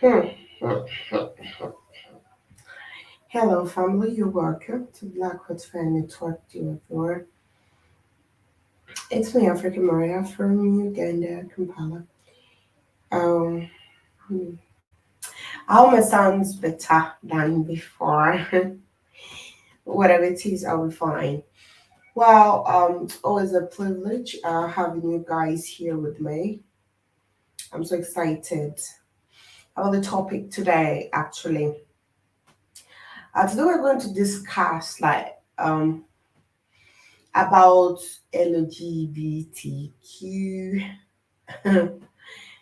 Hmm. Hello, family. You're welcome to Black Hot Fan Network Door. It's me, African Mariah from Uganda, Kampala. Um, hmm. I hope my sounds better than before. Whatever it is, I'll be fine. Well, always a privilege having you guys here with me. I'm so excited about the topic today. Actually, today we're going to discuss about LGBTQ.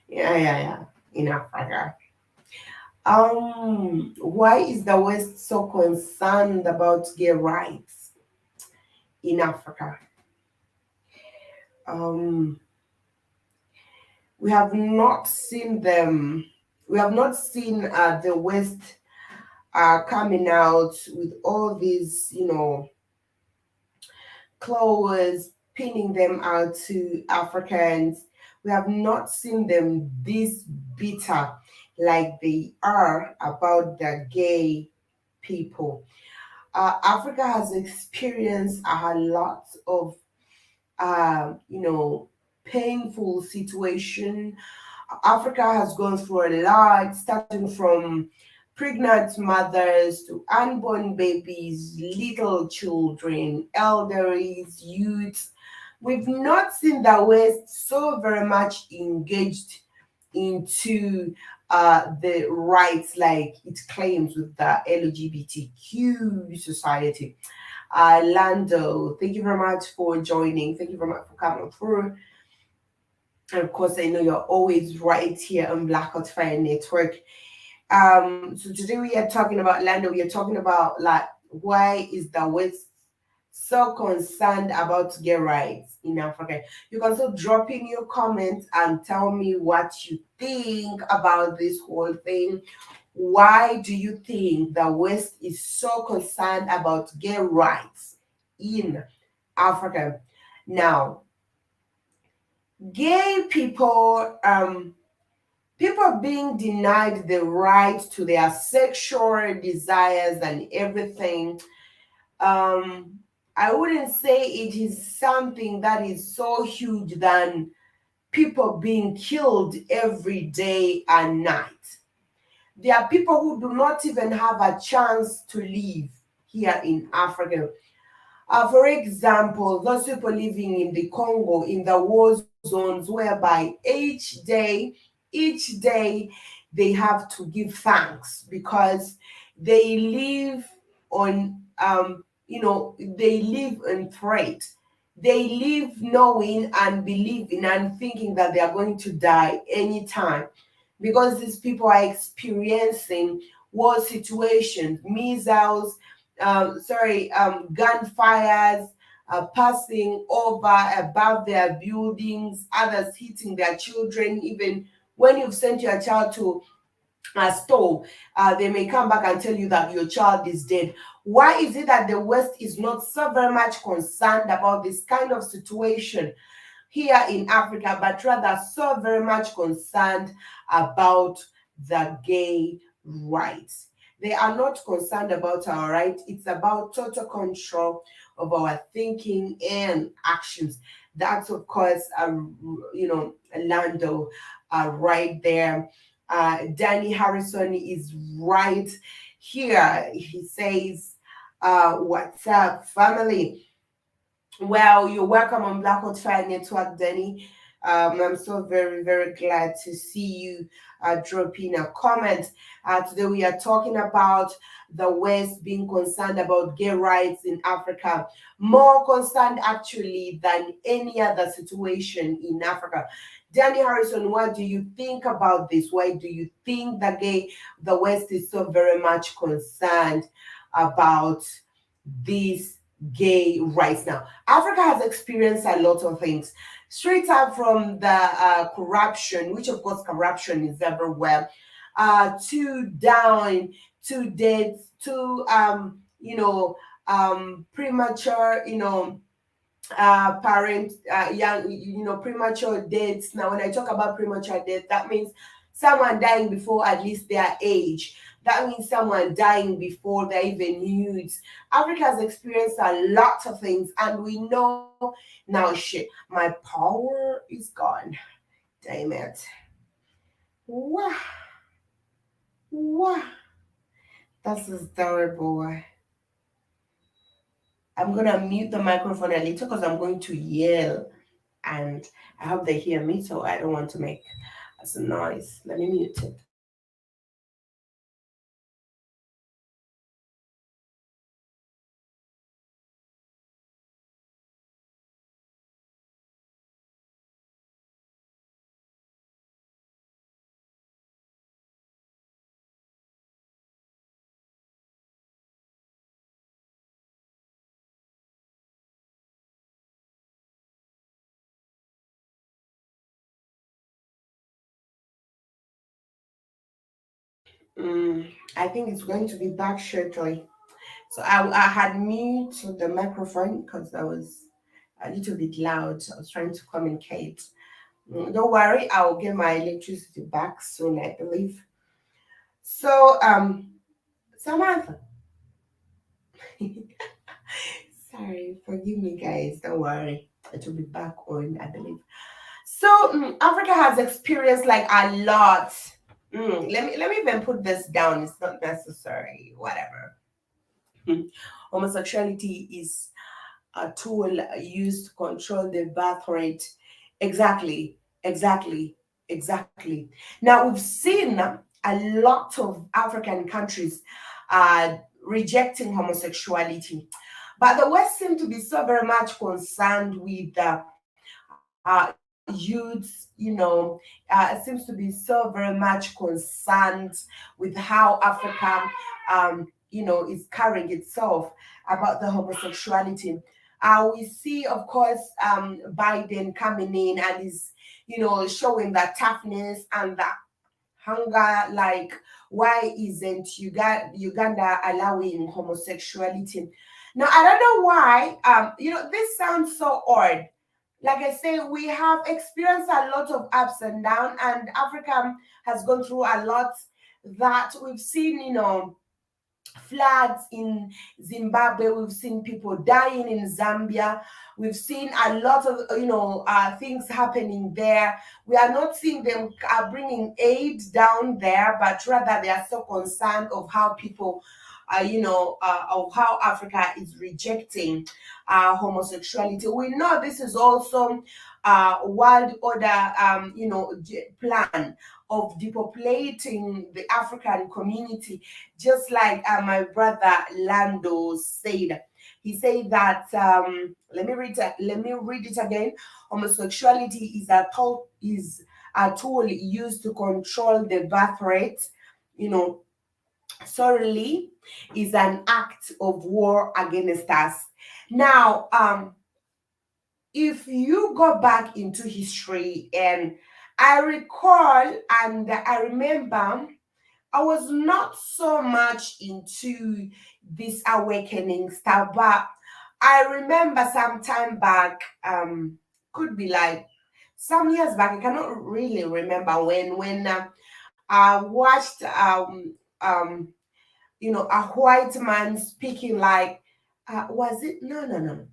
Yeah, in Africa. Why is the West so concerned about gay rights in Africa? Um, we have not seen them. We have not seen the West coming out with all these, clothes, pinning them out to Africans. We have not seen them this bitter like they are about the gay people. Africa has experienced a lot of, painful situation. Africa has gone through a lot, starting from pregnant mothers to unborn babies, little children, elderlies, youths. We've not seen the West so very much engaged into the rights like it claims with the LGBTQ society. Lando, thank you very much for joining. Thank you very much for coming through. And of course, I know you're always right here on Black Hot Fire Network. So today we are talking about Lando. We are talking about like why is the West so concerned about gay rights in Africa. You can also drop in your comments and tell me what you think about this whole thing. Why do you think the West is so concerned about gay rights in Africa? Now, gay people being denied the right to their sexual desires and everything. I wouldn't say it is something that is so huge than people being killed every day and night. There are people who do not even have a chance to live here in Africa. For example, those people living in the Congo, in the war zones, whereby each day they have to give thanks because they live on, they live in threat. They live knowing and believing and thinking that they are going to die anytime because these people are experiencing war situations, missiles, gunfires passing over above their buildings, others hitting their children. Even when you've sent your child to a store, they may come back and tell you that your child is dead. Why is it that the West is not so very much concerned about this kind of situation here in Africa, but rather so very much concerned about the gay rights? They are not concerned about our rights. It's about total control of our thinking and actions. That's of course, Lando, right there. Danny Harrison is right here. He says, "What's up, family?" Well, you're welcome on Black Hot Fire Network, Danny. I'm so very, very glad to see you drop in a comment. Today we are talking about the West being concerned about gay rights in Africa, more concerned actually than any other situation in Africa. Danny Harrison, what do you think about this? Why do you think the West is so very much concerned about this gay rights now? Africa has experienced a lot of things, straight up from the corruption, which of course corruption is everywhere, to down to deaths, to premature, parent, young, premature deaths. Now, when I talk about premature death, that means someone dying before at least their age. That means someone dying before they're even youths. Africa has experienced a lot of things, and we know now, shit, my power is gone. Damn it. Wah, wah. This is terrible. I'm gonna mute the microphone a little because I'm going to yell, and I hope they hear me, so I don't want to make as a noise. Let me mute it. I think it's going to be back shortly. So I had muted the microphone because I was a little bit loud. I was trying to communicate. Don't worry, I'll get my electricity back soon, I believe. So, Samantha, sorry, forgive me, guys. Don't worry, it will be back on, I believe. So, Africa has experienced like a lot. Let me even put this down. It's not necessary. Whatever. Homosexuality is a tool used to control the birth rate. Exactly, exactly, exactly. Now we've seen a lot of African countries uh, rejecting homosexuality, but the West seem to be so very much concerned with youths, it seems to be so very much concerned with how Africa, is carrying itself about the homosexuality. We see, of course, Biden coming in and is, showing that toughness and that hunger. Like, why isn't Uganda allowing homosexuality? Now, I don't know why. This sounds so odd. Like I say, we have experienced a lot of ups and downs, and Africa has gone through a lot that we've seen, floods in Zimbabwe, we've seen people dying in Zambia, we've seen a lot of things happening there. We are not seeing them bringing aid down there, but rather they are so concerned of how people of how Africa is rejecting homosexuality. We know this is also world order plan of depopulating the African community, just like my brother Lando said. He said that let me read it again. Homosexuality is a tool used to control the birth rate. You know, sorely is an act of war against us. Now, if you go back into history, and I recall and I remember, I was not so much into this awakening stuff, but I remember some time back, could be like some years back, I cannot really remember when I watched a white man speaking like, was it? No, no, no.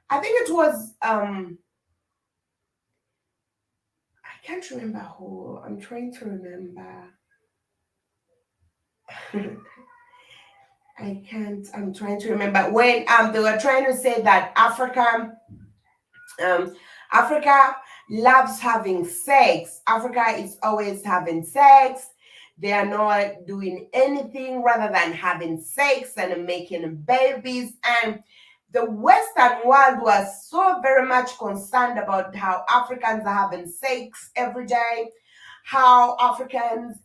I think it was I can't remember who. I'm trying to remember. I can't. I'm trying to remember when they were trying to say that um Africa loves having sex. Africa is always having sex. They are not doing anything rather than having sex and making babies. And the Western world was so very much concerned about how Africans are having sex every day, how Africans,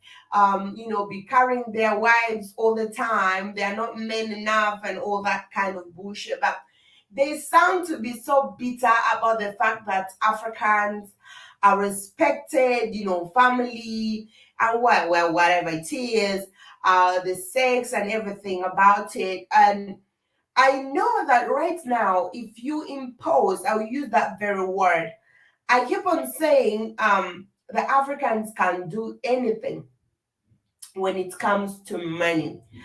be carrying their wives all the time. They are not men enough and all that kind of bullshit. But they sound to be so bitter about the fact that Africans are respected, family and whatever it is, the sex and everything about it. And I know that right now, if you impose, I'll use that very word. I keep on saying, the Africans can do anything when it comes to money. So Africans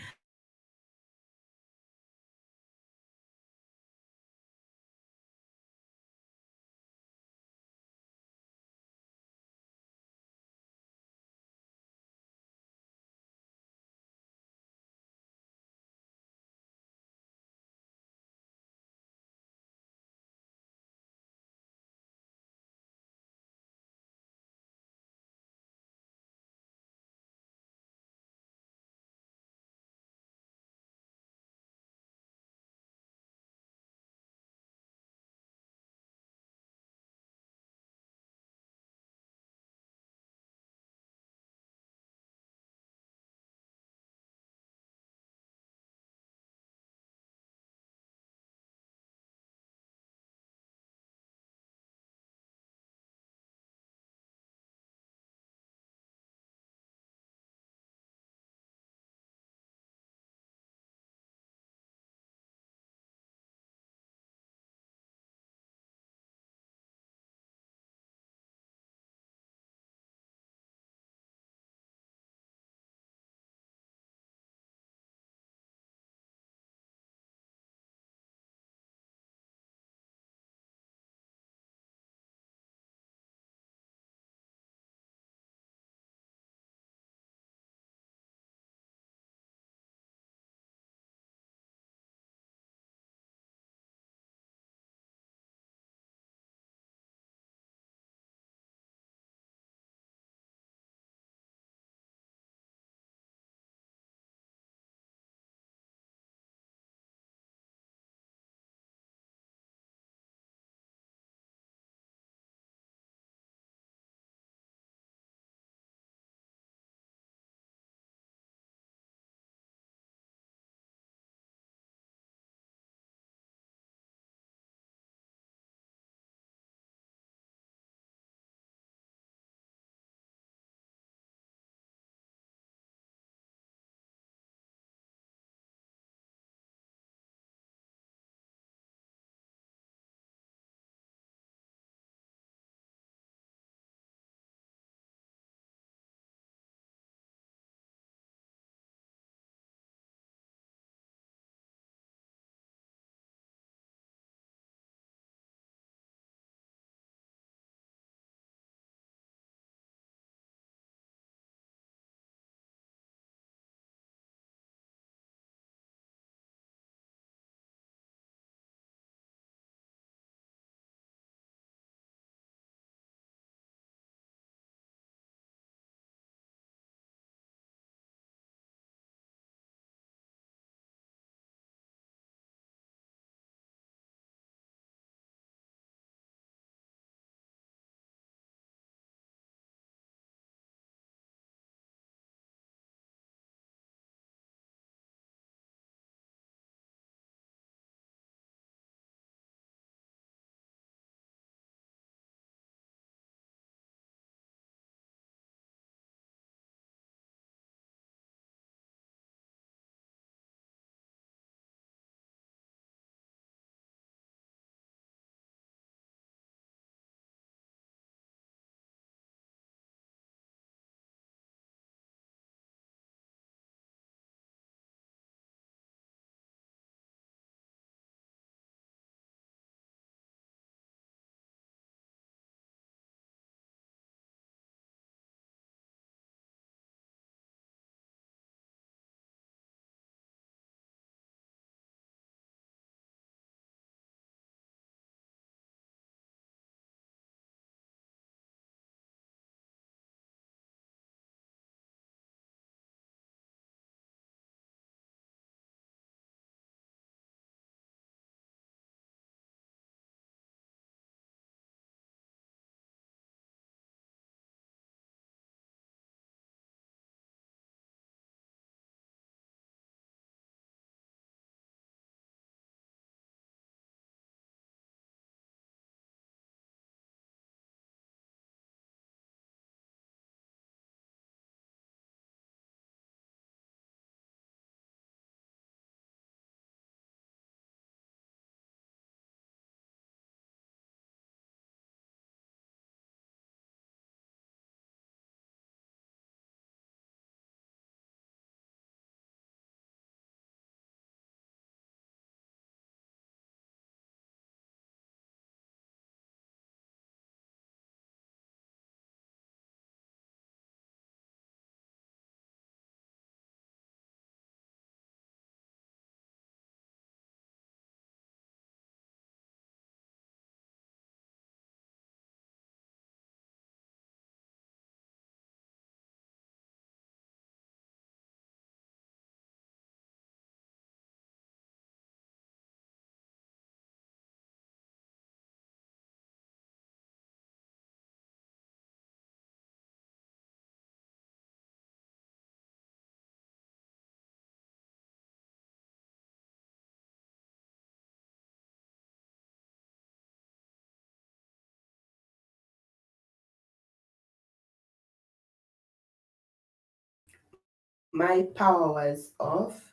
my power was off,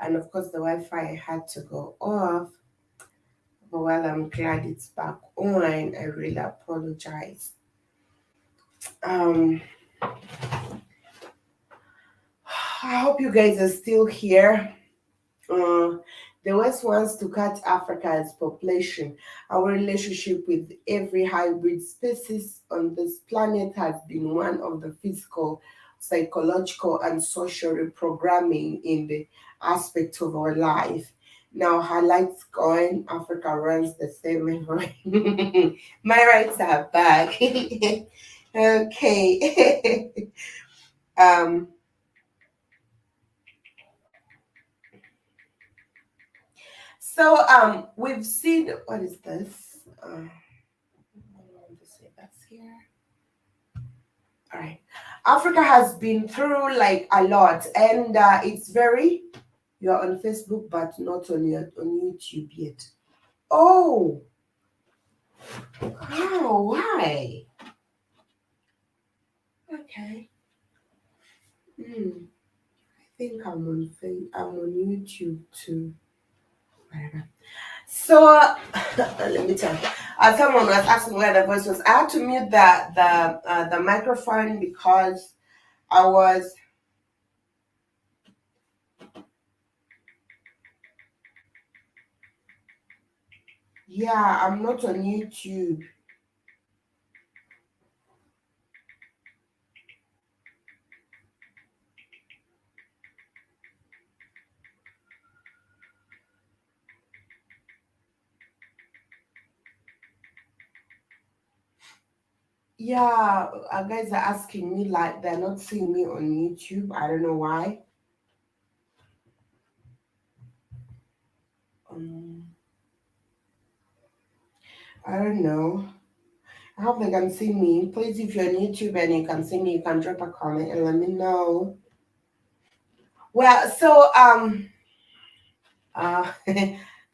and of course the Wi-Fi had to go off. But while I'm glad it's back on, I really apologize. Um, I hope you guys are still here. Uh, the West wants to cut Africa's population. Our relationship with every hybrid species on this planet has been one of the physical, psychological, and social reprogramming in the aspect of our life. Now, highlights going, Africa runs the same way. My rights are back. Okay. um, we've seen, what is this? I want to say that's here. All right. Africa has been through like a lot, and it's very. You're on Facebook, but not on YouTube yet. Oh, how? Why? Okay. Hmm. I think I'm on YouTube too. Whatever. So let me tell you. Someone was asking where the voice was. I had to mute the microphone because I was. Yeah, I'm not on YouTube. Yeah, guys are asking me like they're not seeing me on YouTube. I don't know why. Um, I don't know. I hope they can see me. Please, if you're on YouTube and you can see me, you can drop a comment and let me know. Well,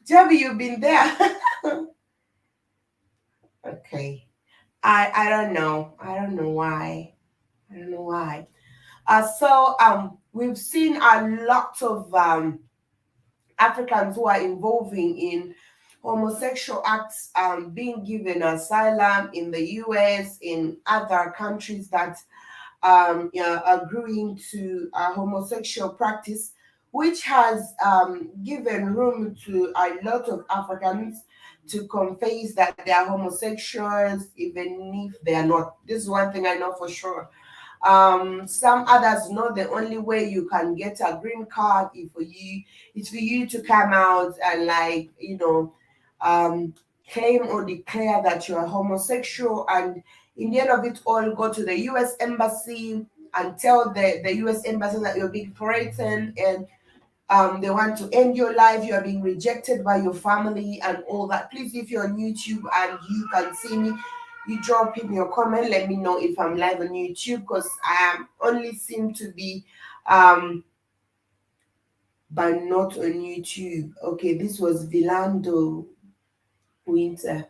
Joby, you've been there. Okay. I don't know. I don't know why. I don't know why. We've seen a lot of Africans who are involving in homosexual acts being given asylum in the US, in other countries that yeah, agreeing to homosexual practice, which has given room to a lot of Africans to confess that they are homosexuals, even if they are not. This is one thing I know for sure. Some others know the only way you can get a green card is for you to come out and claim or declare that you are homosexual, and in the end of it all go to the US embassy and tell the US embassy that you're being threatened, and they want to end your life, you are being rejected by your family and all that. Please, if you're on YouTube and you can see me, you drop in your comment, let me know if I'm live on YouTube, because I am only seem to be but not on YouTube. Okay, this was Vilando Winter.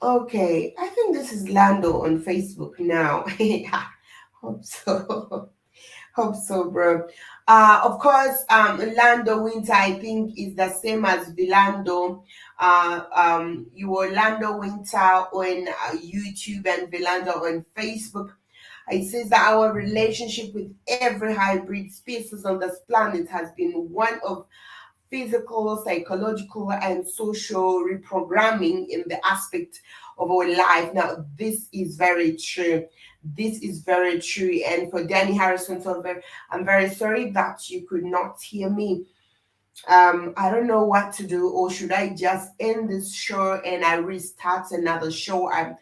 Okay, I think this is Lando on Facebook now. Hope so. Hope so, bro. Of course, Lando Winter, I think, is the same as Vilando. You were Lando Winter on YouTube and Vilando on Facebook. It says that our relationship with every hybrid species on this planet has been one of physical, psychological, and social reprogramming in the aspect of our life. Now, this is very true. This is very true. And for Danny Harrison Silver, I'm very sorry that you could not hear me. I don't know what to do, or should I just end this show and I restart another show? I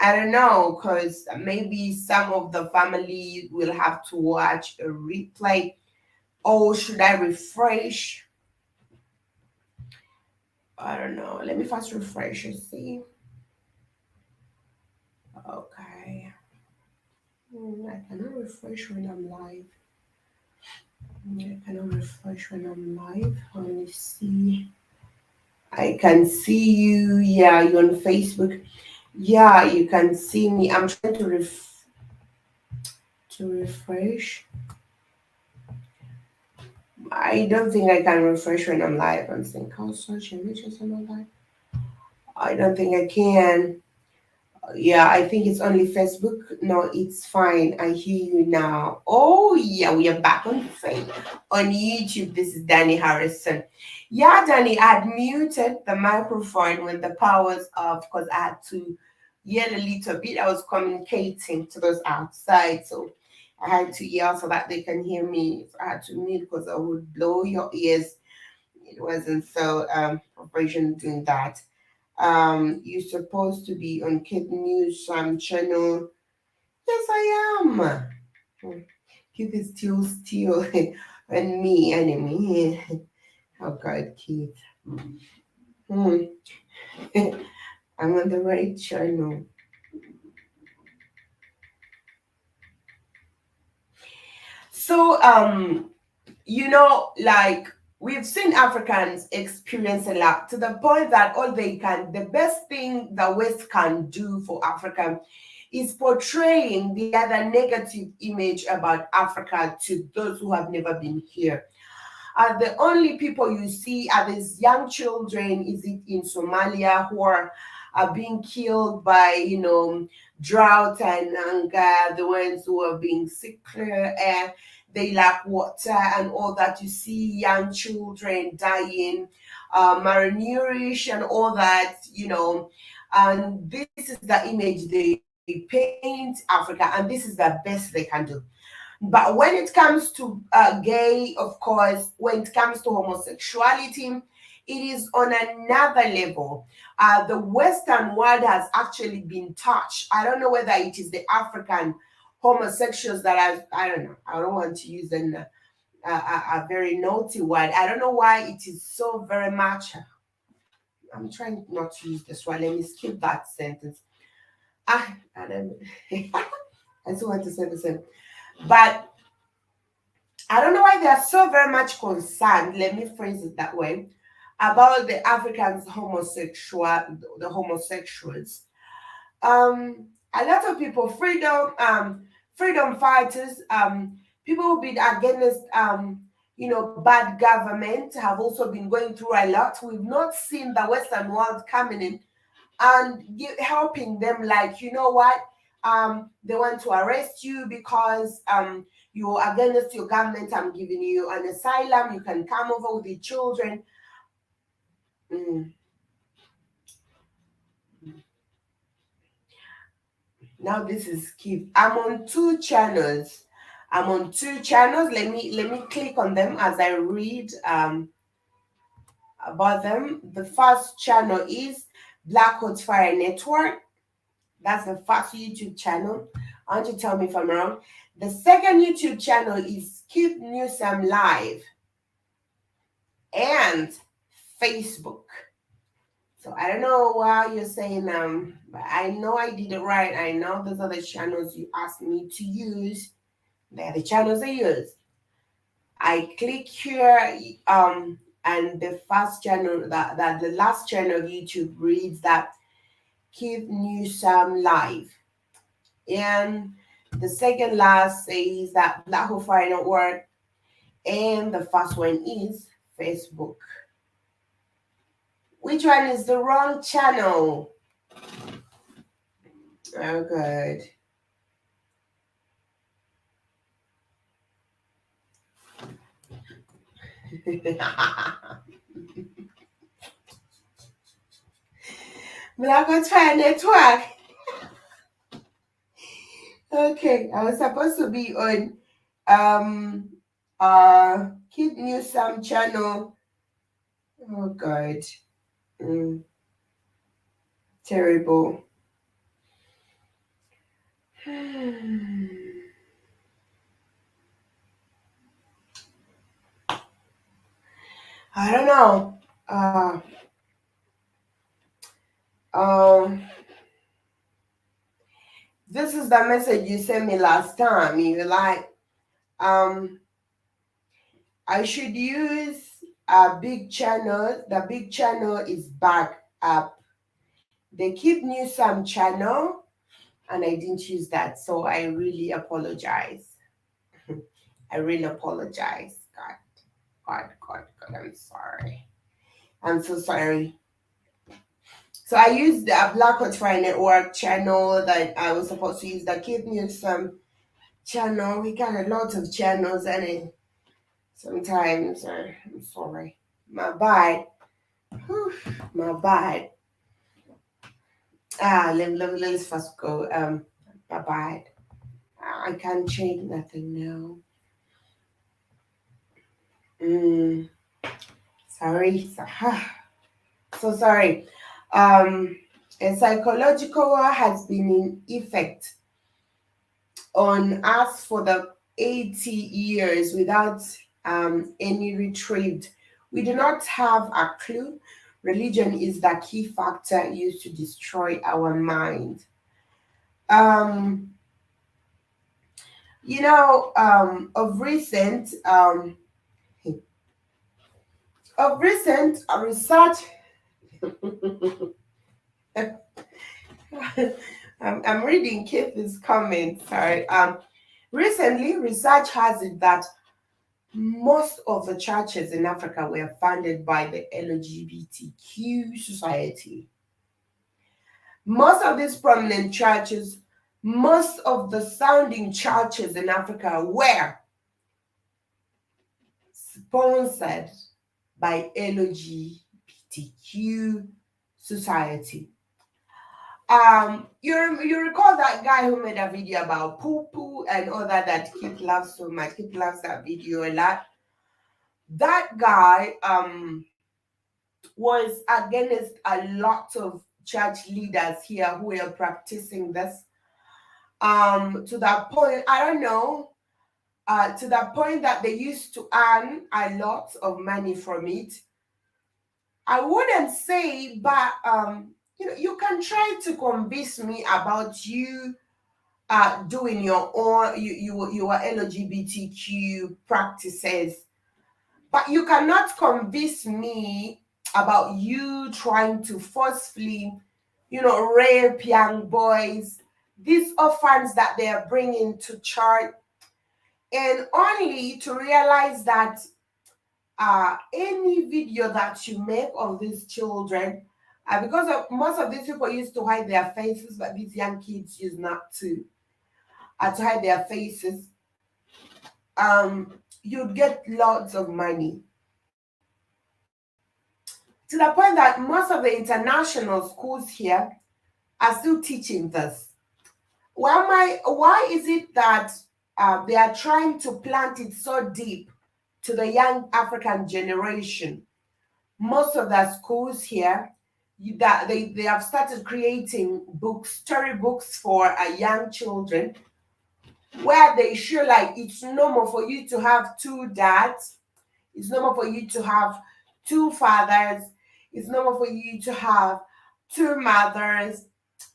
don't know, because maybe some of the family will have to watch a replay, or should I refresh? I don't know. Let me first refresh and see. Okay. I cannot refresh when I'm live. I cannot refresh when I'm live. Let me see. I can see you. Yeah, you're on Facebook. Yeah, you can see me. I'm trying to refresh. I don't think I can refresh when I'm live and think, oh, social media is not live. I don't think I can. Yeah, I think it's only Facebook. No, it's fine. I hear you now. Oh, yeah, we are back on YouTube. This is Danny Harrison. Yeah, Danny, I had muted the microphone when the power was off because I had to yell a little bit. I was communicating to those outside, so I had to yell so that they can hear me. So I had to mute because I would blow your ears. It wasn't so professional doing that. You're supposed to be on Kid News channel. Yes, I am. Hmm. Keith is still and me enemy. Oh God, Keith. Hmm. I'm on the right channel. So like we've seen Africans experience a lot to the point that the best thing the West can do for Africa is portraying the other negative image about Africa to those who have never been here. The only people you see are these young children, is it in Somalia, who are being killed by, drought and hunger, the ones who are being sickler, and they lack water and all that. You see young children dying, malnourished and all that, and this is the image they paint Africa, and this is the best they can do. But when it comes to gay, of course, when it comes to homosexuality, it is on another level. The Western world has actually been touched. I don't know whether it is the African homosexuals that I don't know. I don't want to use a very naughty word. I don't know why it is so very much. I'm trying not to use this one. Let me skip that sentence. I don't. I still want to say the same, but I don't know why they are so very much concerned, let me phrase it that way, about the Africans the homosexuals. A lot of people, freedom fighters, people who've been against bad government have also been going through a lot. We've not seen the Western world coming in and helping them, like, you know what, they want to arrest you because you're against your government. I'm giving you an asylum, you can come over with your children. Mm. Now this is key. I'm on two channels. Let me click on them as I read about them. The first channel is Black Hot Fire Network. That's the first YouTube channel. I want you to tell me if I'm wrong. The second YouTube channel is Keep Newsome Live and Facebook. So I don't know why you're saying but I know I did it right. I know those are the channels you asked me to use. They're the channels I use. I click here and the first channel, that the last channel of YouTube reads that Keep Newsome Live. And the second last says that Black Hole Fire Network, and the first one is Facebook. Which one is the wrong channel? Oh, good. Black Hole Fire Network. Okay, I was supposed to be on Kid Newsome channel. Oh God. Mm, terrible. I don't know. Um, this is the message you sent me last time. You like, um, I should use a big channel. The big channel is back up. They keep new some channel, and I didn't use that, so I really apologize. I really apologize, God. God, I'm sorry. I'm so sorry. So I used a Black Hotfire Network channel that I was supposed to use, the Kid News channel. We got a lot of channels and it sometimes I'm sorry. My bad. Whew, my bad. Let's first go. My bad. I can't change nothing now. Mm, sorry. So sorry. Um, a psychological war has been in effect on us for the 80 years without any retrieve. We do not have a clue. Religion is the key factor used to destroy our mind. Um, of recent research. I'm reading Keith's comment. Sorry. Recently, research has it that most of the churches in Africa were funded by the LGBTQ society. Most of these prominent churches, most of the sounding churches in Africa were sponsored by LGBTQ society. You recall that guy who made a video about poo poo and all that Kid loves so much. Kid loves that video a lot. That guy was against a lot of church leaders here who were practicing this. To that point, I don't know. To the point that they used to earn a lot of money from it. I wouldn't say, but you can try to convince me about you doing your own your LGBTQ practices, but you cannot convince me about you trying to forcefully, rape young boys, these orphans that they are bringing to church, and only to realize that any video that you make of these children, because most of these people used to hide their faces, but these young kids used not to hide their faces, you'd get lots of money. To the point that most of the international schools here are still teaching this. Why is it that they are trying to plant it so deep to the young African generation? Most of the schools here, that they have started creating books, storybooks for young children, where they show like it's normal for you to have two dads, it's normal for you to have two fathers, it's normal for you to have two mothers,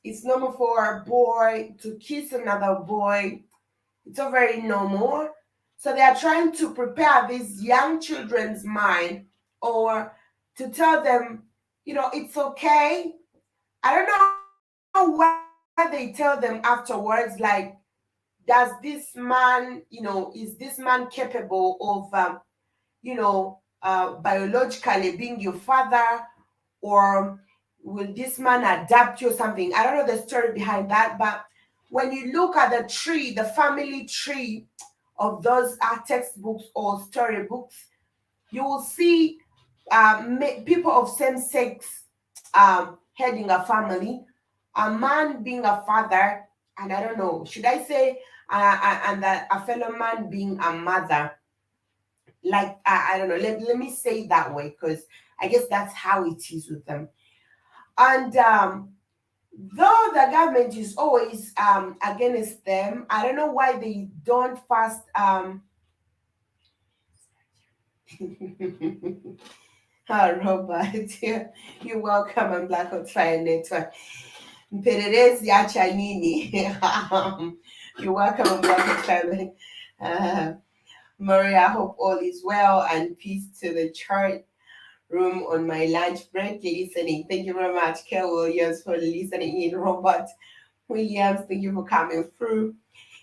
it's normal for a boy to kiss another boy. It's all very normal. So they are trying to prepare these young children's mind, or to tell them, it's okay. I don't know why they tell them afterwards, like, does this man, is this man capable of, biologically being your father, or will this man adapt you or something? I don't know the story behind that, but when you look at the tree, the family tree of those textbooks or storybooks, you will see people of same sex heading a family, a man being a father, and I don't know, should I say, and a fellow man being a mother. Like, I don't know, let me say it that way, because I guess that's how it is with them. And though the government is always against them, I don't know why they don't first. Oh, Robert, you're welcome on Black on Fire Network. Mpelelezi acha nini? You're welcome on Black on Fire. Maria, I hope all is well, and peace to the chart room on my lunch break listening. Thank you very much, Kel Williams, for listening in. Robert Williams, thank you for coming through.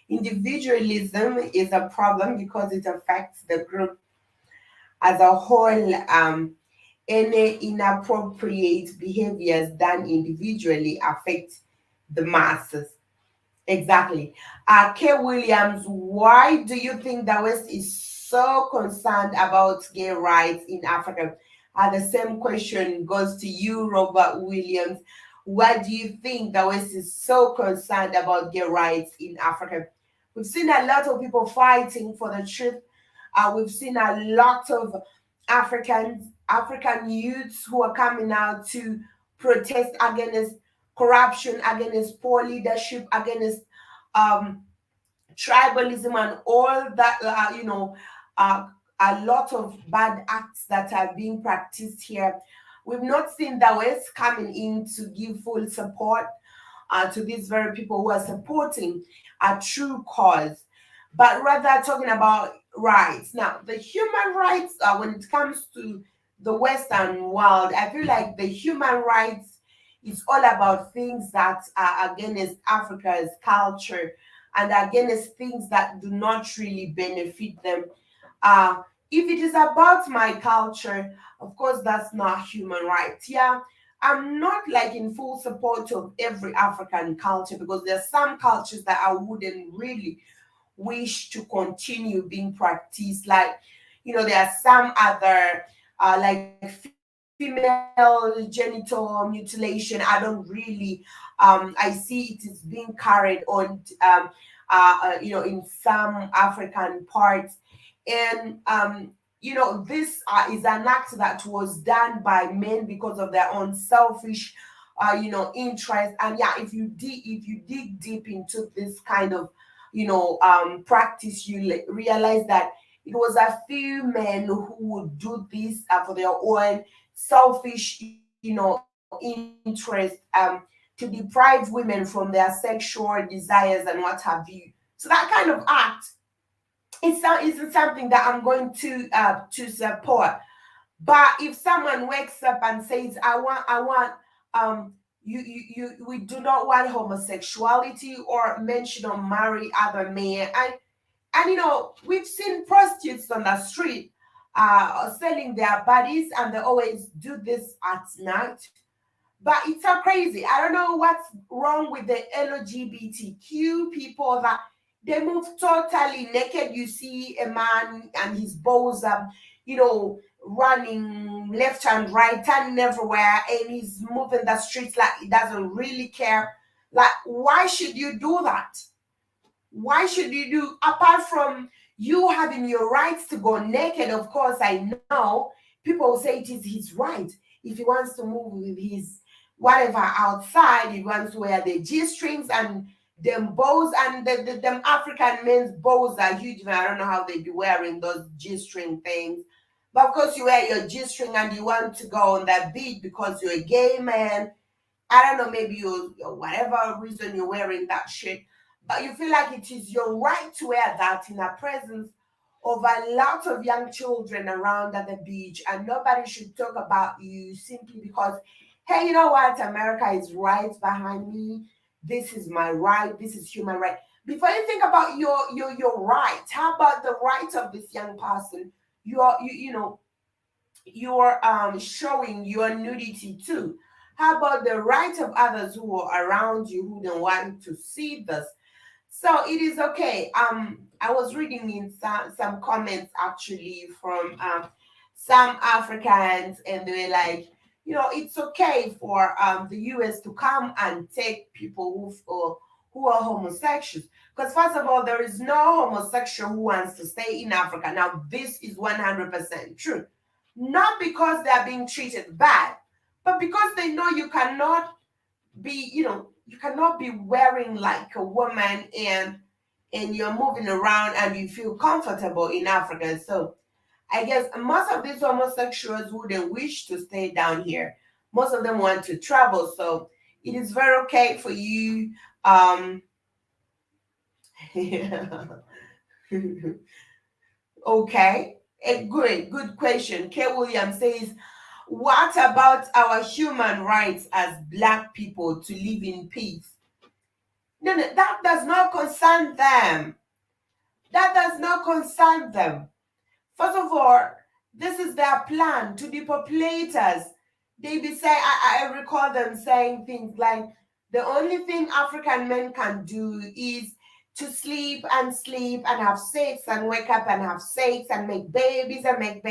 Individualism is a problem because it affects the group as a whole, any inappropriate behaviors done individually affect the masses. Exactly. Kay Williams, why do you think the West is so concerned about gay rights in Africa? The same question goes to you, Robert Williams. Why do you think the West is so concerned about gay rights in Africa? We've seen a lot of people fighting for the truth. We've seen a lot of African youths who are coming out to protest against corruption, against poor leadership, against um, tribalism, and all that. Uh, a lot of bad acts that are being practiced here. We've not seen the West coming in to give full support to these very people who are supporting a true cause, but rather talking about rights. Now, the human rights, when it comes to the Western world, I feel like the human rights is all about things that are against Africa's culture and against things that do not really benefit them. Uh, if it is about my culture, of course, that's not human rights. Yeah, I'm not like in full support of every African culture because there are some cultures that I wouldn't really wish to continue being practiced. Like, there are some other, like female genital mutilation. I don't really, I see it is being carried on, in some African parts. And, this is an act that was done by men because of their own selfish, interest. And yeah, if you dig deep into this kind of, practice, you realize that it was a few men who would do this for their own selfish, interest, to deprive women from their sexual desires and what have you. So that kind of act isn't something that I'm going to support. But if someone wakes up and says, I want, we do not want homosexuality, or men should not marry other men, and we've seen prostitutes on the street selling their bodies, and they always do this at night. But it's so crazy. I don't know what's wrong with the LGBTQ people that they move totally naked. You see a man and his balls, running left and right, turning everywhere, and he's moving the streets like he doesn't really care. Like, why should you do that? Why should you do, apart from you having your rights to go naked? Of course, I know people will say it is his right. If he wants to move with his whatever outside, he wants to wear the g-strings and them bows, and them African men's bows are huge, and I don't know how they be wearing those g-string things. But of course, you wear your g-string and you want to go on that beat because you're a gay man. I don't know, maybe whatever reason you're wearing that shit, but you feel like it is your right to wear that in the presence of a lot of young children around at the beach, and nobody should talk about you simply because, hey, you know what? America is right behind me. This is my right. This is human right. Before you think about your right, how about the right of this young person? You're showing your nudity too. How about the right of others who are around you who don't want to see this? So it is okay. I was reading in some comments actually from some Africans, and they were like, it's okay for the US to come and take people who are homosexuals. Because first of all, there is no homosexual who wants to stay in Africa. Now, this is 100% true. Not because they are being treated bad, but because they know you cannot be wearing like a woman, and you're moving around and you feel comfortable in Africa. So I guess most of these homosexuals wouldn't wish to stay down here. Most of them want to travel. So it is very okay for you. Okay. A good question. K. Williams says, what about our human rights as black people to live in peace? No, no, that does not concern them. That does not concern them. First of all, This is their plan to depopulate us. They be say I recall them saying things like the only thing African men can do is to sleep and have sex and wake up and have sex and make babies and make,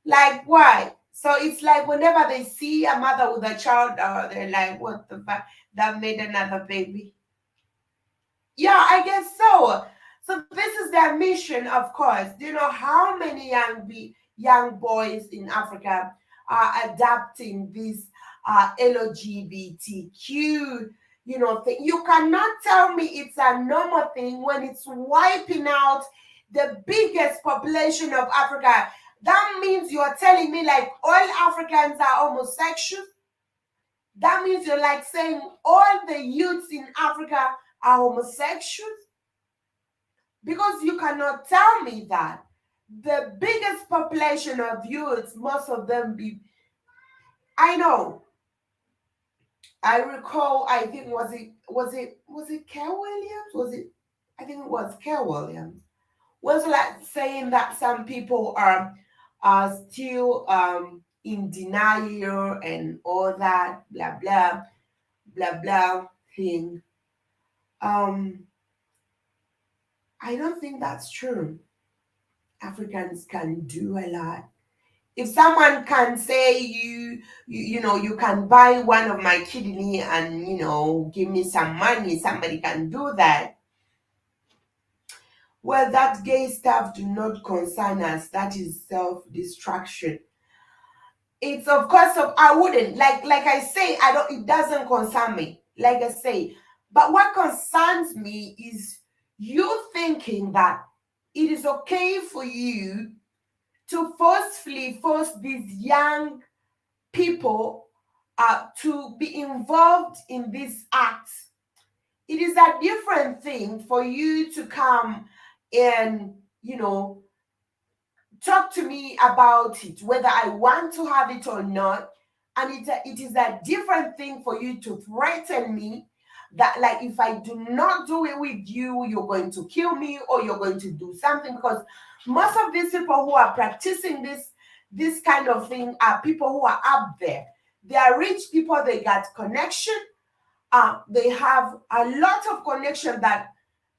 like why? So it's like whenever they see a mother with a child, they're like, what the fuck? That made another baby. Yeah, I guess so. So this is their mission, of course. Do you know how many young boys in Africa are adapting this LGBTQ, thing? You cannot tell me it's a normal thing when it's wiping out the biggest population of Africa. That means you're telling me like all Africans are homosexuals. That means you're like saying all the youths in Africa are homosexuals, because you cannot tell me that the biggest population of youths, most of them be, I know, I recall, I think was it Kel Williams? Was it, I think it was Kel Williams. Was like saying that some people are still in denial and all that blah blah blah blah thing. Um I don't think that's true. Africans can do a lot. If someone can say you can buy one of my kidney and give me some money, somebody can do that. Well, that gay stuff do not concern us. That is self-destruction. It's of course of I wouldn't like I say, I don't, it doesn't concern me. Like I say, but what concerns me is you thinking that it is okay for you to forcefully force these young people to be involved in these acts. It is a different thing for you to come and talk to me about it, whether I want to have it or not. And it is a different thing for you to threaten me that, like, if I do not do it with you, you're going to kill me or you're going to do something. Because most of these people who are practicing this kind of thing are people who are up there. They are rich people, they got connection, they have a lot of connection, that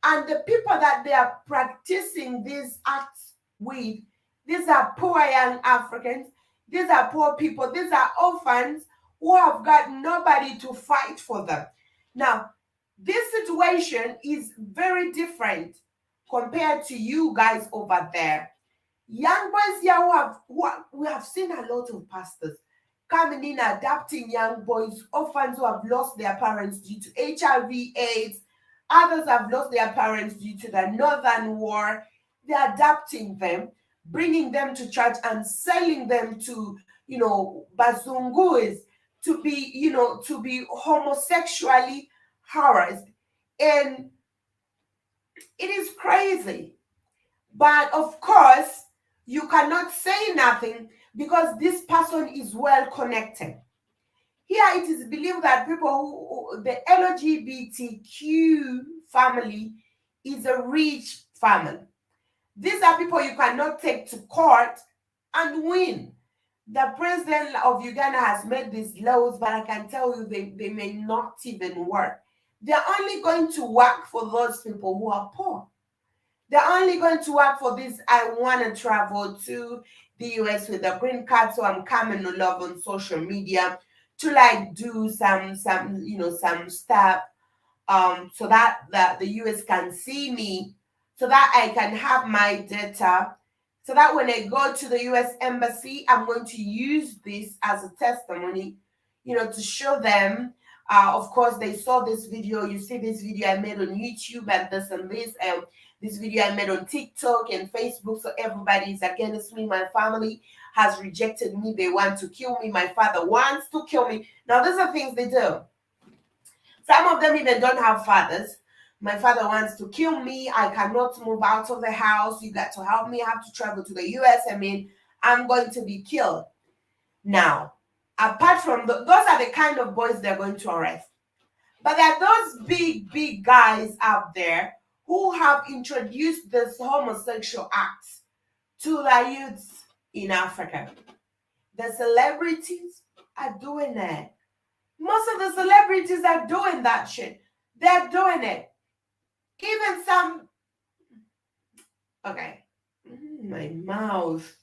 and the people that they are practicing these acts with, these are poor young Africans, these are poor people, these are orphans who have got nobody to fight for them. Now, this situation is very different compared to you guys over there. Young boys here we have seen a lot of pastors coming in, adopting young boys, orphans who have lost their parents due to HIV/AIDS. Others have lost their parents due to the Northern War. They're adopting them, bringing them to church and selling them to, bazunguis, to be homosexually harassed. And it is crazy. But of course, you cannot say nothing because this person is well connected. Here it is believed that the LGBTQ family is a rich family. These are people you cannot take to court and win. The president of Uganda has made these laws, but I can tell you they may not even work. They're only going to work for those people who are poor. They're only going to work for this. I want to travel to the US with a green card, so I'm coming to love on social media to like do some stuff, so that the US can see me, so that I can have my data, so that when I go to the US embassy, I'm going to use this as a testimony, to show them. Of course, they saw this video. You see this video I made on YouTube and this and this. This video I made on TikTok and Facebook. So everybody is against me. My family has rejected me. They want to kill me. My father wants to kill me. Now, these are things they do. Some of them even don't have fathers. My father wants to kill me. I cannot move out of the house. You got to help me. I have to travel to the US. I mean, I'm going to be killed. Now, apart from those are the kind of boys they're going to arrest. But there are those big guys out there who have introduced this homosexual acts to the youths. in Africa. The celebrities are doing it. Most of the celebrities are doing that shit. They're doing it. Even some. Okay. My mouth.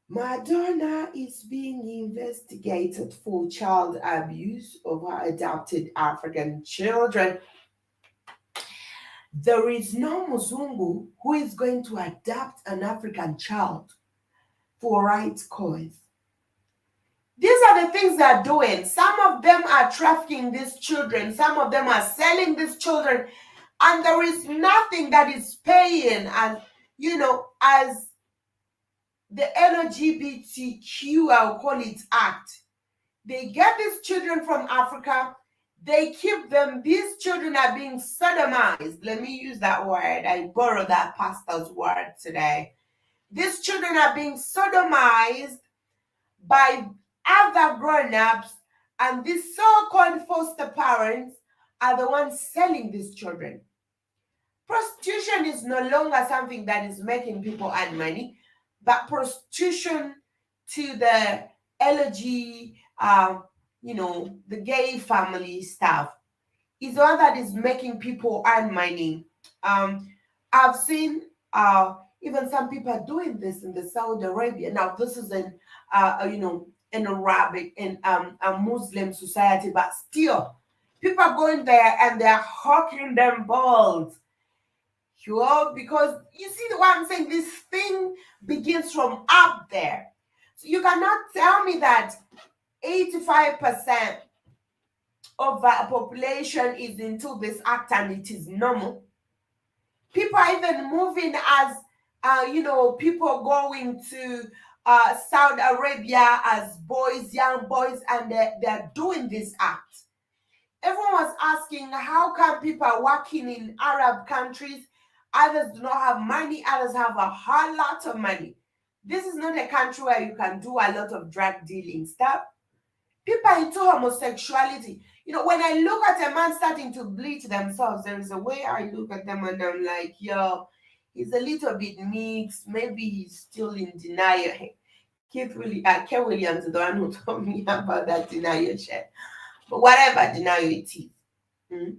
Madonna is being investigated for child abuse of her adopted African children. There is no Muzungu who is going to adopt an African child for rights cause. These are the things they're doing. Some of them are trafficking these children. Some of them are selling these children. And there is nothing that is paying as the LGBTQ, I'll call it, act. They get these children from Africa. They keep them. These children are being sodomized. Let me use that word. I borrowed that pastor's word today. These children are being sodomized by other grown-ups, and these so-called foster parents are the ones selling these children. Prostitution is no longer something that is making people earn money, but prostitution to the LG, the gay family stuff is the one that is making people earn money. I've seen even some people are doing this in the Saudi Arabia. Now, this is an Arabic and a Muslim society, but still, people are going there and they're hawking them balls. Sure, because you see what I'm saying? This thing begins from up there. So you cannot tell me that 85% of the population is into this act and it is normal. People are even moving as, people going to Saudi Arabia as boys, young boys, and they're doing this act. Everyone was asking, how come people are working in Arab countries? Others do not have money, others have a whole lot of money. This is not a country where you can do a lot of drug dealing stuff. People are into homosexuality. When I look at a man starting to bleach themselves, there is a way I look at them and I'm like, yo, he's a little bit mixed. Maybe he's still in denial. Keith Williams is the one who told me about that denial shit. But whatever denial it is.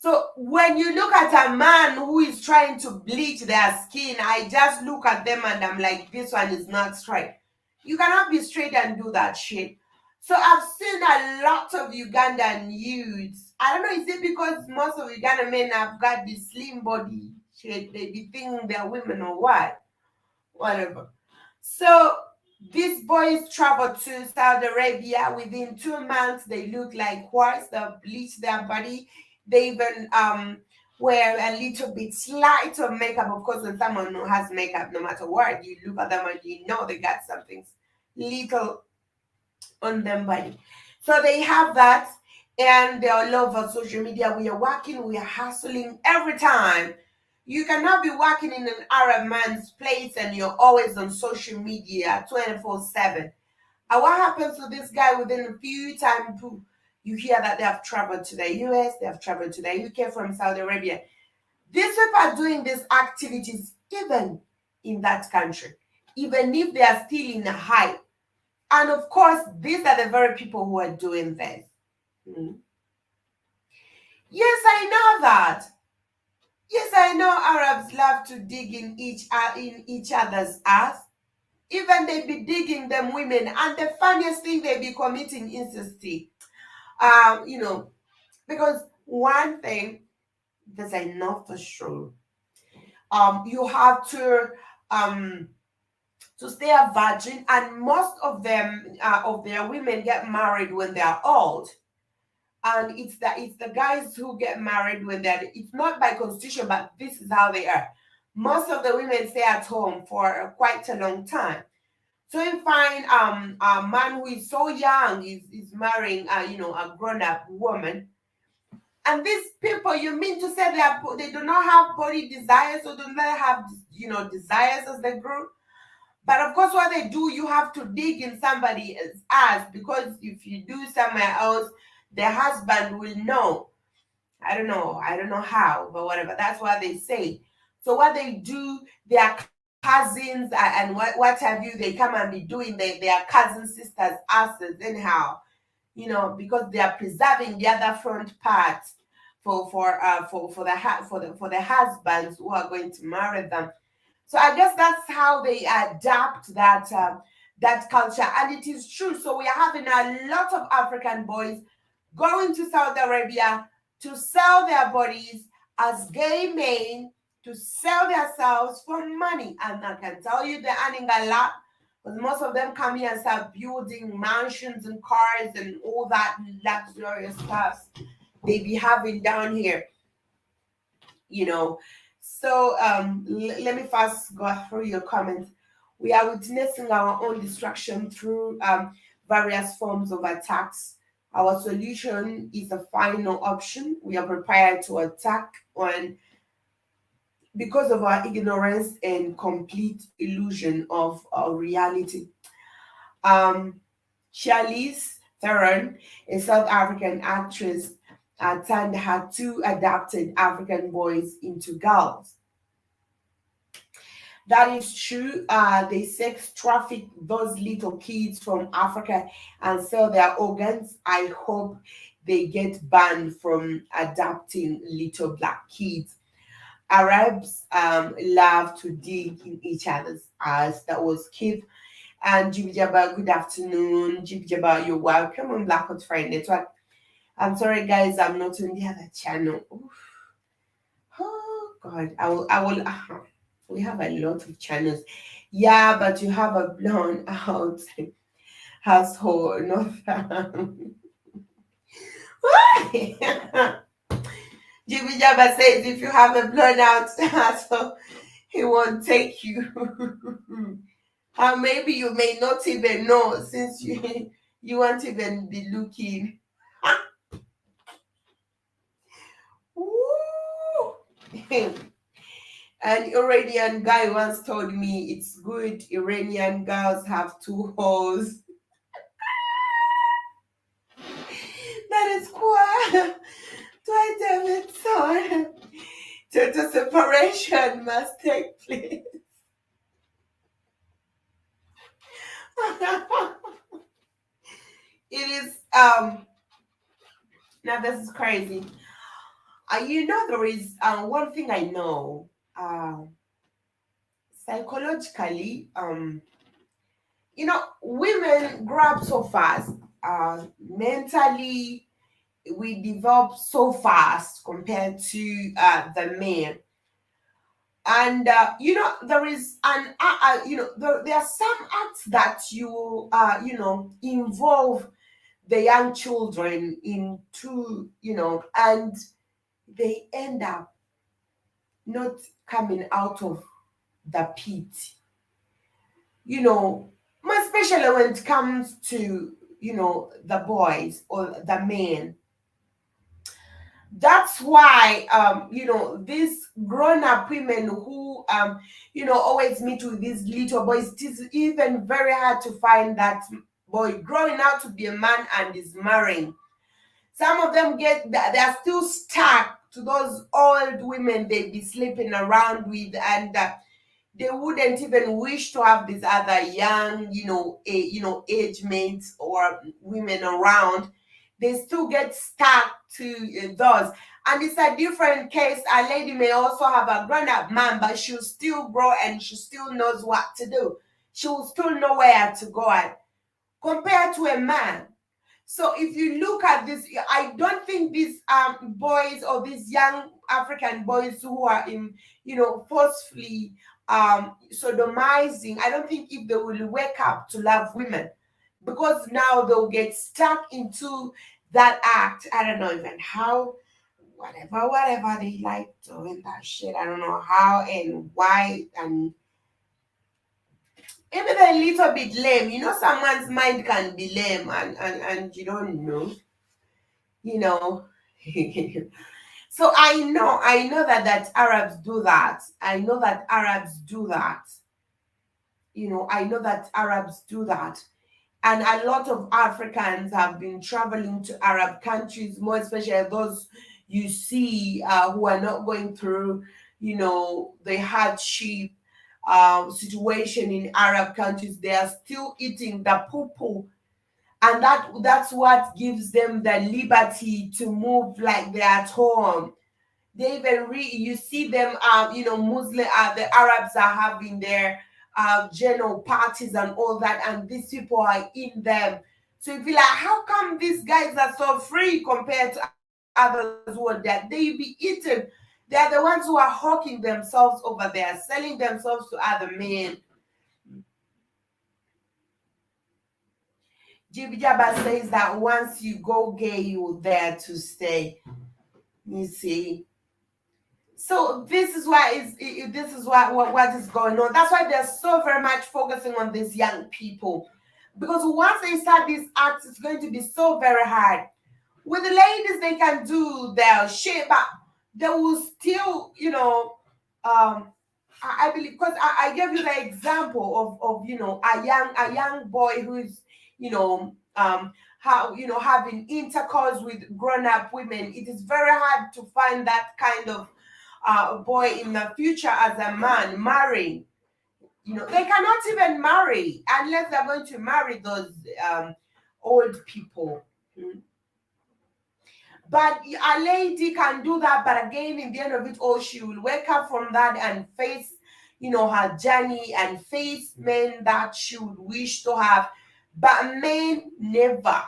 So when you look at a man who is trying to bleach their skin, I just look at them and I'm like, this one is not straight. You cannot be straight and do that shit. So I've seen a lot of Ugandan youths. I don't know, is it because most of Ugandan men have got this slim body shit, they be thinking they're women or what? Whatever. So these boys travel to Saudi Arabia. Within 2 months, they look like horse. They bleach their body. They even wear a little bit slight of makeup. Of course, when someone has makeup, no matter what, you look at them and you know they got something little on them body. So they have that, and they're all over social media. We are working, we are hustling every time. You cannot be working in an Arab man's place and you're always on social media 24/7. And what happens to this guy within a few times? You hear that they have traveled to the US, they have traveled to the UK from Saudi Arabia. These people are doing these activities even in that country, even if they are still in a high. And of course, these are the very people who are doing this. Yes, I know that. Yes, I know Arabs love to dig in each other's ass. Even they be digging them women. And the funniest thing, they be committing incest. Because one thing that I know for sure, you have to stay a virgin, and most of them of their women get married when they are old. And it's the guys who get married when it's not by constitution, but this is how they are. Most of the women stay at home for quite a long time. So you find a man who is so young is marrying a grown-up woman. And these people, you mean to say they do not have body desires, or do not have desires as they grow? But of course, what they do, you have to dig in somebody's ass, because if you do somewhere else, the husband will know. I don't know how, but whatever. That's what they say. So what they do, their cousins and what have you, they come and be doing their cousin sisters asses anyhow, because they are preserving the other front part for the husbands who are going to marry them. So I guess that's how they adapt that culture, and it is true. So we are having a lot of African boys going to Saudi Arabia to sell their bodies as gay men, to sell themselves for money. And I can tell you they're earning a lot, because most of them come here and start building mansions and cars and all that luxurious stuff they be having down here, you know. So let me first go through your comments. We are witnessing our own destruction through various forms of attacks. Our solution is a final option. We are prepared to attack on because of our ignorance and complete illusion of our reality. Um, Charlize Theron, a South African actress, turned her two adopted African boys into girls. That is true. They sex traffic those little kids from Africa and sell their organs. I hope they get banned from adopting little black kids. Arabs love to dig in each other's eyes. That was Keith and Jibijaba. Good afternoon, Jibijaba. You're welcome on Black Hot Friday Network. I'm sorry, guys, I'm not on the other channel. Oof. Oh God, I will. We have a lot of channels. Yeah, but you have a blown out household, no family. Jimmy Jabba says if you have a blown out household, he won't take you. Maybe you may not even know, since you won't even be looking. Woo! An Iranian guy once told me it's good Iranian girls have two holes. That is quite son. Total separation must take place. It is now this is crazy. There is one thing I know. Psychologically, women grow up so fast. Mentally, we develop so fast compared to the men. And there is there are some acts that involve the young children into, and they end up not coming out of the pit, more especially when it comes to, the boys or the men. That's why these grown-up women who always meet with these little boys, it is even very hard to find that boy growing out to be a man and is marrying. Some of them they're still stuck to those old women they be sleeping around with, and they wouldn't even wish to have these other young, age mates or women around. They still get stuck to those. And it's a different case. A lady may also have a grown-up man, but she'll still grow and she still knows what to do. She will still know where to go at, compared to a man. So if you look at this, I don't think these boys or these young African boys who are forcefully sodomizing, I don't think if they will wake up to love women, because now they'll get stuck into that act. I don't know even how, whatever they like doing that shit. I don't know how and why, and maybe they're a little bit lame. Someone's mind can be lame, and you don't know, you know. So I know that Arabs do that. I know that Arabs do that. I know that Arabs do that. And a lot of Africans have been traveling to Arab countries, more especially those you see who are not going through, the hardship situation in Arab countries. They are still eating the poo, and that's what gives them the liberty to move like they're at home. They even you see them, Muslim, the Arabs are having their general parties and all that, and these people are in them. So you feel like, how come these guys are so free compared to others who are there? They be eaten. They are the ones who are hawking themselves over there, selling themselves to other men. Jibby Jabba says that once you go gay, you're there to stay. You see. So this is why this is what is going on. That's why they're so very much focusing on these young people, because once they start these acts, it's going to be so very hard. With the ladies, they can do their shit, but they will still, I believe, because I gave you the example of a young boy who's, how, having intercourse with grown-up women. It is very hard to find that kind of boy in the future as a man marrying. They cannot even marry unless they're going to marry those old people. But a lady can do that, but again, in the end of it all, she will wake up from that and face, her journey, and face men that she would wish to have, but men never.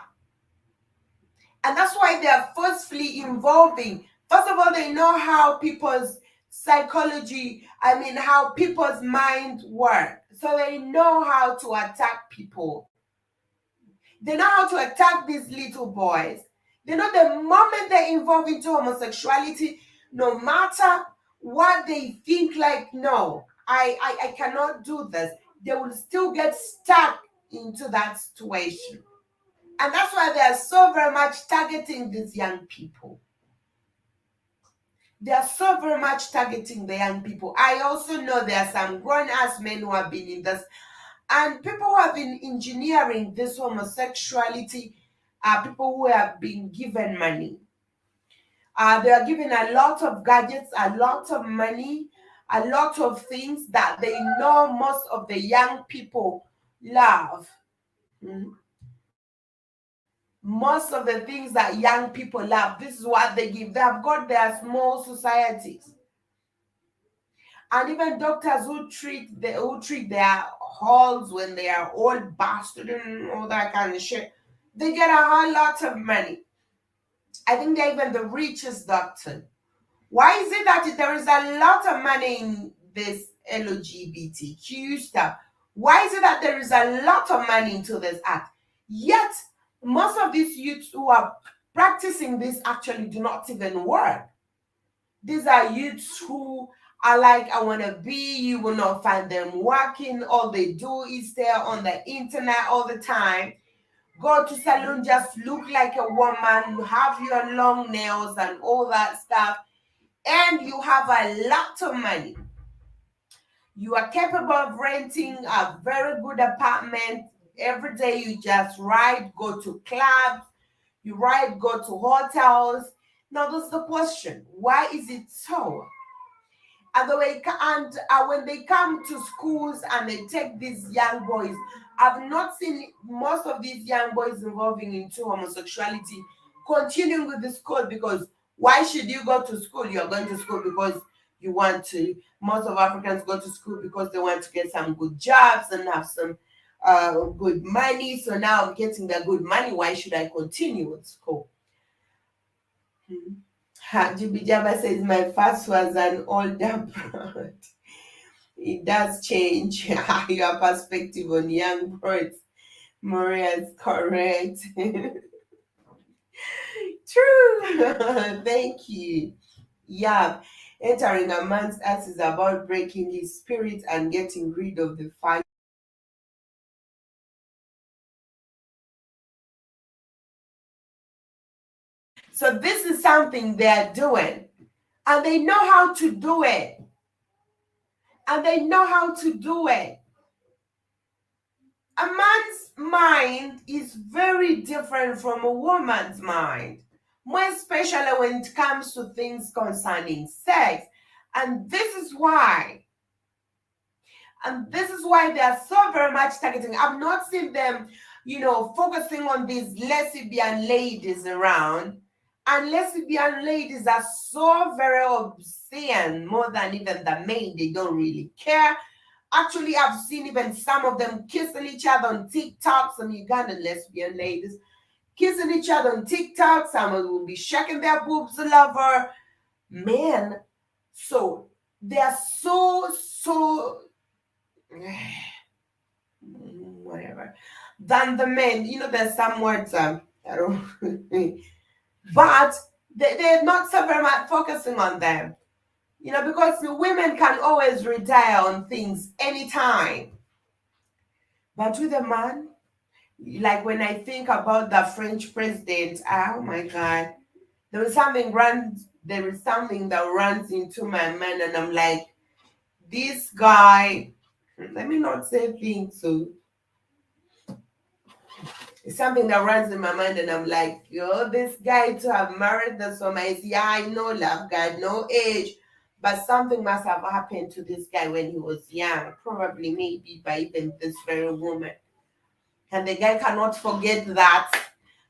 And that's why they are forcefully involving. First of all, they know how people's psychology, how people's mind work. So they know how to attack people. They know how to attack these little boys. They know the moment they involve into homosexuality, no matter what they think, like, no, I cannot do this, they will still get stuck into that situation. And that's why they are so very much targeting these young people. They are so very much targeting the young people. I also know there are some grown-ass men who have been in this, and people who have been engineering this homosexuality are people who have been given money. They are given a lot of gadgets, a lot of money, a lot of things that they know most of the young people love. Most of the things that young people love, this is what they give. They have got their small societies. And even doctors who treat their halls when they are all bastard and all that kind of shit, they get a whole lot of money. I think they're even the richest doctor. Why is it that there is a lot of money in this LGBTQ stuff? Why is it that there is a lot of money into this act? Yet, most of these youths who are practicing this actually do not even work. These are youths who are like, I want to be. You will not find them working. All they do is stay on the internet all the time. Go to salon, just look like a woman, have your long nails and all that stuff, and you have a lot of money. You are capable of renting a very good apartment. Every day you just ride, go to clubs, you ride, go to hotels. Now, that's the question. Why is it so? And when they come to schools and they take these young boys, I've not seen most of these young boys involving into homosexuality continuing with the school, because why should you go to school? You're going to school because you want to. Most of Africans go to school because they want to get some good jobs and have some good money. So now I'm getting the good money. Why should I continue with school? Jibijaba says, my first was an older broad. It does change your perspective on young broads. Maria is correct. True. Thank you. Yeah. Entering a man's ass is about breaking his spirit and getting rid of the fire. So this is something they're doing. And they know how to do it. And they know how to do it. A man's mind is very different from a woman's mind, more especially when it comes to things concerning sex. And this is why they are so very much targeting. I've not seen them, focusing on these lesbian ladies around. And lesbian ladies are so very obscene, more than even the men. They don't really care. Actually, I've seen even some of them kissing each other on TikTok, some Ugandan lesbian ladies kissing each other on TikTok. Some will be shaking their boobs all over. Man, so they are so whatever than the men. There's some words I don't but they're not so very much focusing on them. Because the women can always retire on things anytime. But with a man, like when I think about the French president, oh my God, there is something that runs into my mind, and I'm like, this guy, let me not say things, so it's something that runs in my mind, and I'm like, yo, this guy to have married this woman is, yeah, I know love God, no age, but something must have happened to this guy when he was young, probably maybe by even this very woman. And the guy cannot forget that,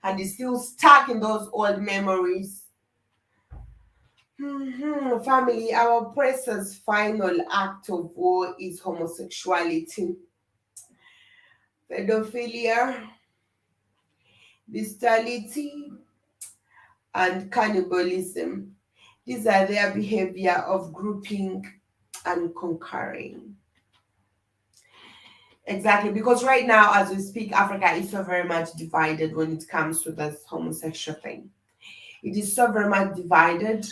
and is still stuck in those old memories. Family, our oppressor's final act of war is homosexuality, pedophilia, bestiality, and cannibalism. These are their behavior of grouping and conquering. Exactly, because right now, as we speak, Africa is so very much divided when it comes to this homosexual thing. It is so very much divided.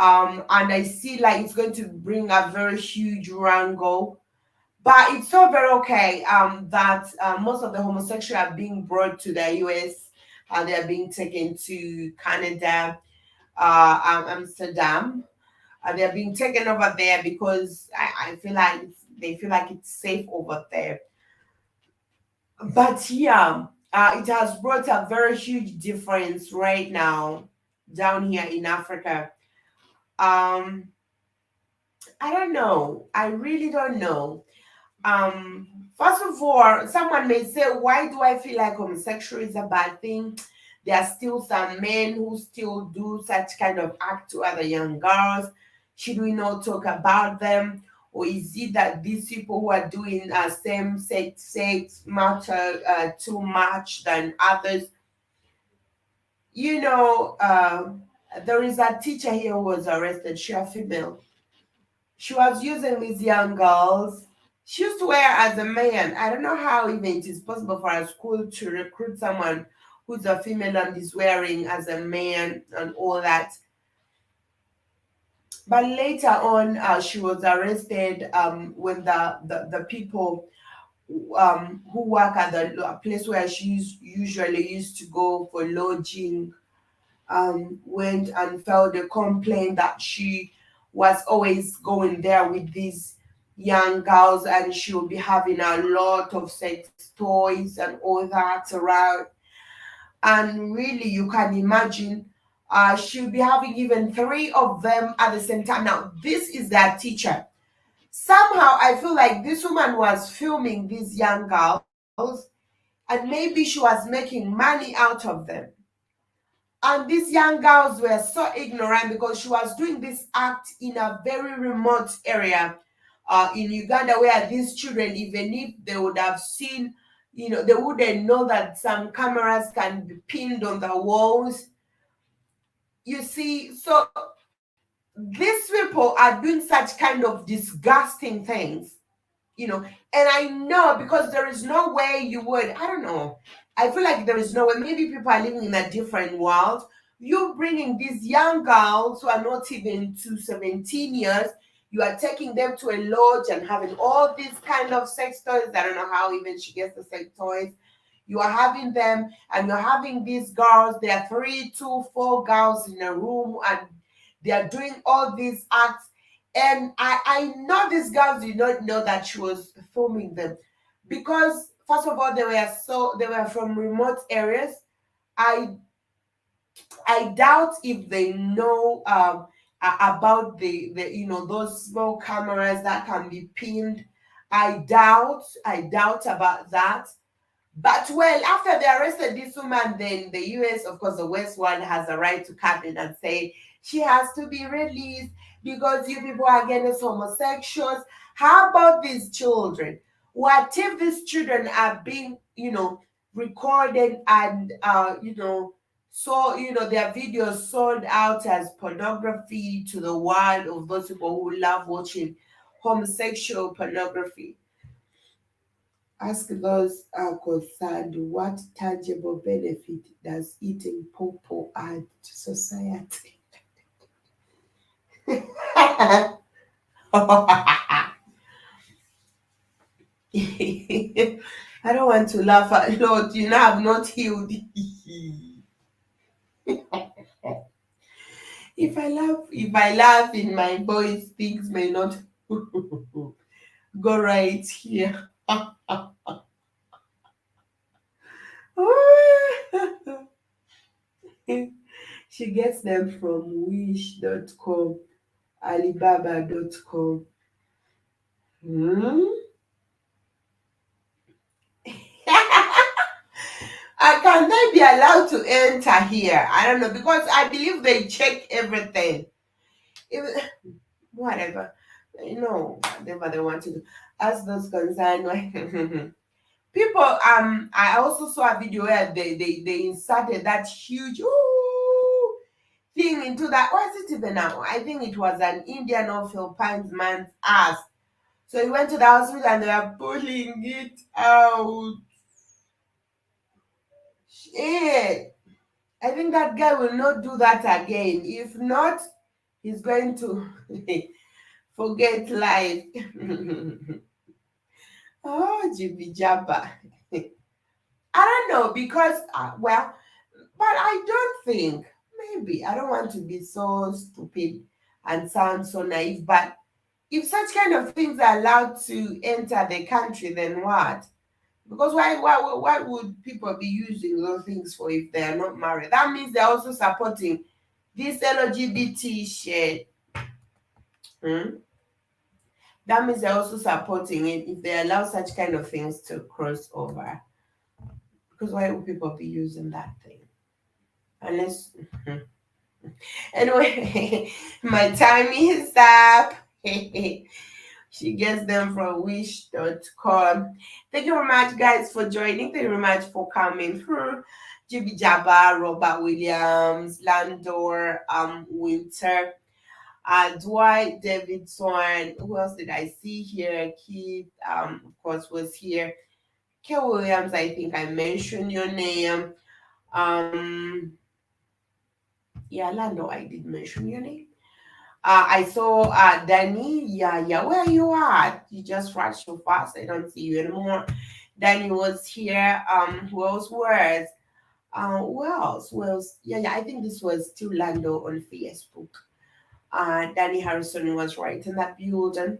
And I see like it's going to bring a very huge wrangle. But it's so very okay that most of the homosexuals are being brought to the US, they are being taken to Canada, Amsterdam. They're being taken over there because I feel like they feel like it's safe over there. But yeah, it has brought a very huge difference right now down here in Africa. Um, I don't know. I really don't know. First of all, someone may say, why do I feel like homosexual is a bad thing? There are still some men who still do such kind of act to other young girls. Should we not talk about them? Or is it that these people who are doing same sex matter too much than others? You know, there is a teacher here who was arrested. She a female. She was using these young girls. She used to wear as a man. I don't know how even it is possible for a school to recruit someone who's a female and is wearing as a man and all that. But later on, she was arrested when the people who work at the place where usually used to go for lodging went and filed a complaint that she was always going there with these young girls, and she will be having a lot of sex toys and all that around. And really, you can imagine she'll be having even three of them at the same time. Now, this is their teacher. Somehow, I feel like this woman was filming these young girls, and maybe she was making money out of them. And these young girls were so ignorant because she was doing this act in a very remote area in Uganda, where these children, even if they would have seen, they wouldn't know that some cameras can be pinned on the walls. You see, so these people are doing such kind of disgusting things, and I know because there is no way you would, I don't know, I feel like there is no way, maybe people are living in a different world. You bringing these young girls who are not even to 17 years, you are taking them to a lodge and having all these kind of sex toys. I don't know how even she gets the sex toys. You are having them, and you're having these girls, there are 3, 2, 4 girls in a room, and they are doing all these acts. And I know these girls did not know that she was filming them, because first of all, they were from remote areas. I I doubt if they know about the those small cameras that can be pinned. I doubt about that. But well, after they arrested this woman, then the US, of course, the West one has a right to come in and say she has to be released because you people are against homosexuals. How about these children? What if these children are being, recorded and so their videos sold out as pornography to the world of those people who love watching homosexual pornography? Ask those concerned, what tangible benefit does eating pawpaw add to society? I don't want to laugh at Lord. I'm not healed. If I laugh in my voice, things may not go right here. She gets them from wish.com, alibaba.com. Hmm? Can they be allowed to enter here? I don't know because I believe they check everything. If, whatever, whatever they want to do. As those concerned, people. I also saw a video where they inserted that huge thing into that. What is it even now? I think it was an Indian or Philippines man's ass. So he went to the hospital and they were pulling it out. Shit. I think that guy will not do that again. If not, he's going to forget life. Oh, Jibby Jabba. I don't know because, but I don't think, maybe, I don't want to be so stupid and sound so naive, but if such kind of things are allowed to enter the country, then what? Because why would people be using those things for if they are not married? That means they're also supporting this LGBT shit. Hmm? That means they're also supporting it if they allow such kind of things to cross over. Because why would people be using that thing? Unless. Anyway, my time is up. She gets them from wish.com. Thank you very much, guys, for joining. Thank you very much for coming through. Jibby Jabba, Robert Williams, Landor, Winter, Dwight Davidson. Who else did I see here? Keith, of course, was here. Kay Williams, I think I mentioned your name. Um, yeah, Lando, I did mention your name. I saw Danny. Yeah, yeah. Where you at? You just rushed so fast. I don't see you anymore. Danny was here. Who else was? Who else? Who else? Yeah, yeah. I think this was still Lando on Facebook. Danny Harrison was right in that building.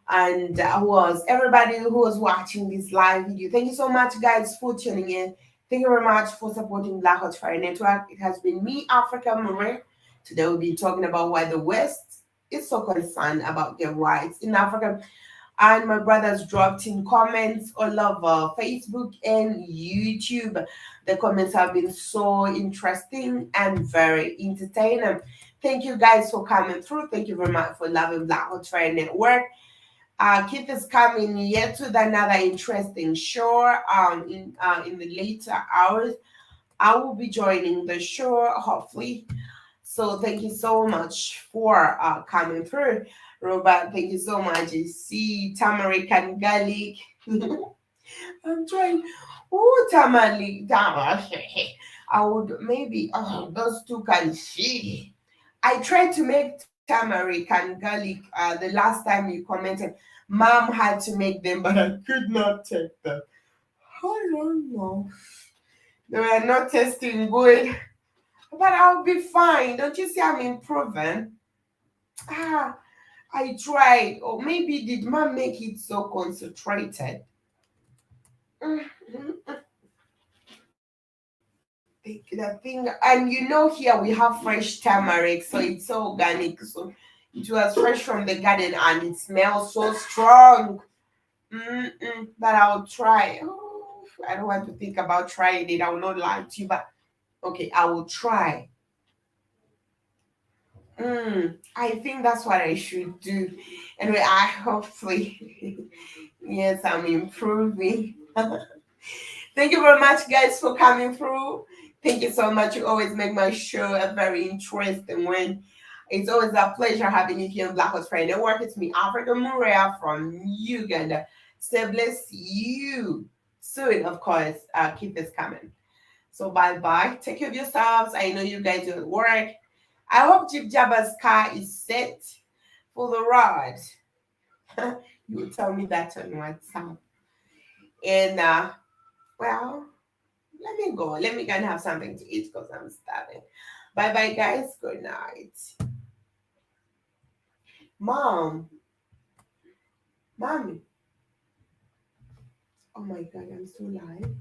And was everybody who was watching this live video. Thank you so much, guys, for tuning in. Thank you very much for supporting Black Hot Fire Network. It has been me, Africa Marie. Today we'll be talking about why the West is so concerned about their rights in Africa. And my brothers dropped in comments all over Facebook and YouTube. The comments have been so interesting and very entertaining. Thank you guys for coming through. Thank you very much for loving Black Hot Fire Network. Keith is coming yet with another interesting show in the later hours. I will be joining the show, hopefully. So thank you so much for coming through. Robert, thank you so much. You see turmeric and garlic. I'm trying. Oh, turmeric. I would maybe, those two can see. I tried to make turmeric and garlic the last time you commented. Mom had to make them, but I could not take them. I don't know. They were not tasting good, but I'll be fine. Don't you see I'm improving? Ah, I tried. Or maybe did mom make it so concentrated? Mhm. the thing, and you know, here we have fresh turmeric, so it's so organic. So it was fresh from the garden, and it smells so strong. That I'll try. Oh, I don't want to think about trying it. I will not lie to you, but okay, I will try. I think that's what I should do. Anyway, I hopefully, yes, I'm improving. Thank you very much, guys, for coming through. Thank you so much. You always make my show a very interesting one. It's always a pleasure having you here on Black Horse Friday Network. It's me, African Mariah from Uganda. So bless you. Soon, of course. Keep this coming. So bye bye. Take care of yourselves. I know you guys are at work. I hope Jeep Jabba's car is set for the ride. You will tell me that on WhatsApp. And well, let me go. Let me go and have something to eat because I'm starving. Bye bye, guys. Good night. Mom, mommy. Oh my God, I'm so live.